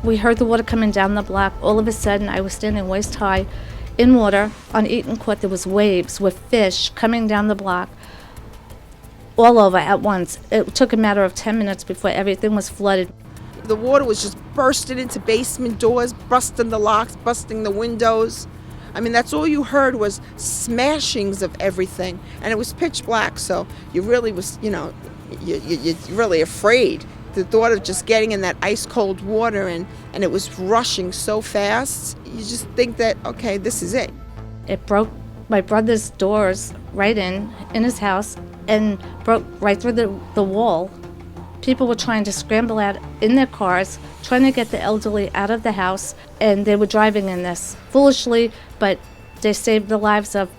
We heard the water coming down the block. All of a sudden, I was standing waist high in water on Eaton Court. There was waves with fish coming down the block all over at once. It took a matter of 10 minutes before everything was flooded. The water was just bursting into basement doors, busting the locks, busting the windows. I mean, that's all you heard was smashings of everything. And it was pitch black, so you really was, you're really afraid. The thought of just getting in that ice cold water and it was rushing so fast, you just think that, okay, this is it. It broke my brother's doors right in his house and broke right through the wall. People were trying to scramble out in their cars, trying to get the elderly out of the house, and they were driving in this foolishly, but they saved the lives of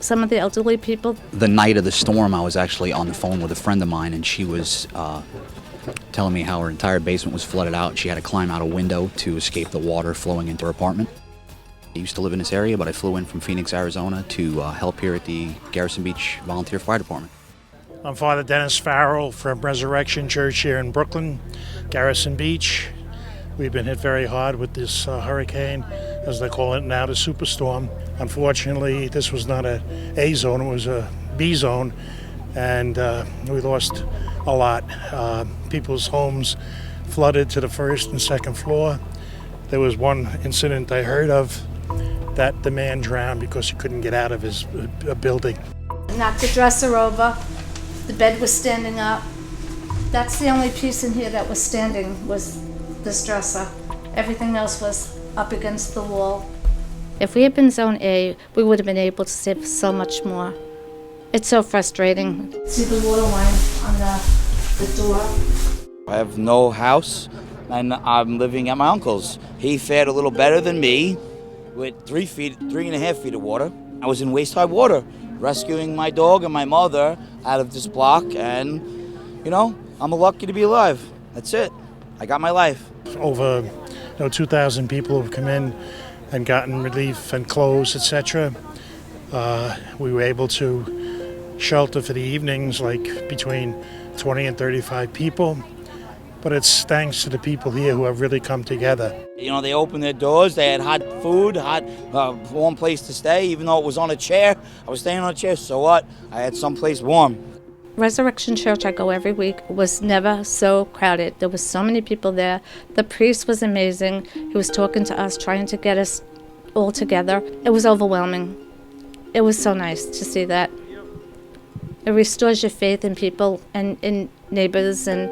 some of the elderly people. The night of the storm, I was actually on the phone with a friend of mine, and she was telling me how her entire basement was flooded out. She had to climb out a window to escape the water flowing into her apartment. I used to live in this area, but I flew in from Phoenix, Arizona to help here at the Gerritsen Beach Volunteer Fire Department. I'm Father Dennis Farrell from Resurrection Church here in Brooklyn, Gerritsen Beach. We've been hit very hard with this hurricane, as they call it now, the superstorm. Unfortunately, this was not a A zone, it was a B zone, and we lost a lot. People's homes flooded to the first and second floor. There was one incident I heard of that the man drowned because he couldn't get out of his building. Knocked the dresser over. The bed was standing up. That's the only piece in here that was standing, was this dresser. Everything else was up against the wall. If we had been Zone A, we would have been able to save so much more. It's so frustrating. See the water line on the door? I have no house, and I'm living at my uncle's. He fared a little better than me with 3.5 feet of water. I was in waist-high water, rescuing my dog and my mother out of this block, and, I'm lucky to be alive. That's it. I got my life. Over 2,000 people have come in and gotten relief and clothes, etc. We were able to shelter for the evenings, like between 20 and 35 people. But it's thanks to the people here who have really come together. They opened their doors, they had hot food, warm place to stay, even though it was on a chair. I was staying on a chair, so what? I had someplace warm. Resurrection Church, I go every week, was never so crowded. There was so many people there. The priest was amazing. He was talking to us, trying to get us all together. It was overwhelming. It was so nice to see that. It restores your faith in people and in neighbors and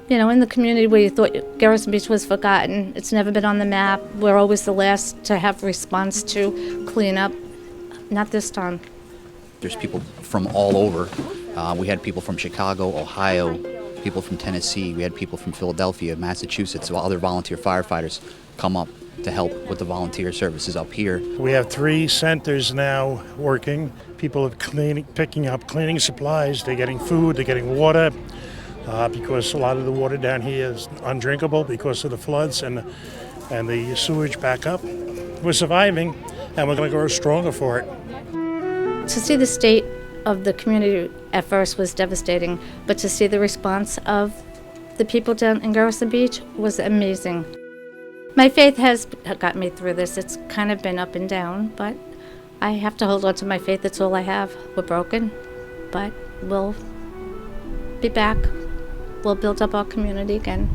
in the community where you thought Gerritsen Beach was forgotten. It's never been on the map. We're always the last to have response to clean up. Not this time. There's people from all over. We had people from Chicago, Ohio, people from Tennessee. We had people from Philadelphia, Massachusetts, other volunteer firefighters come up to help with the volunteer services up here. We have 3 centers now working. People are picking up cleaning supplies. They're getting food, they're getting water. Because a lot of the water down here is undrinkable because of the floods and the sewage back up. We're surviving, and we're going to grow stronger for it. To see the state of the community at first was devastating, but to see the response of the people down in Gerritsen Beach was amazing. My faith has got me through this. It's kind of been up and down, but I have to hold on to my faith. That's all I have. We're broken, but we'll be back. We'll build up our community again.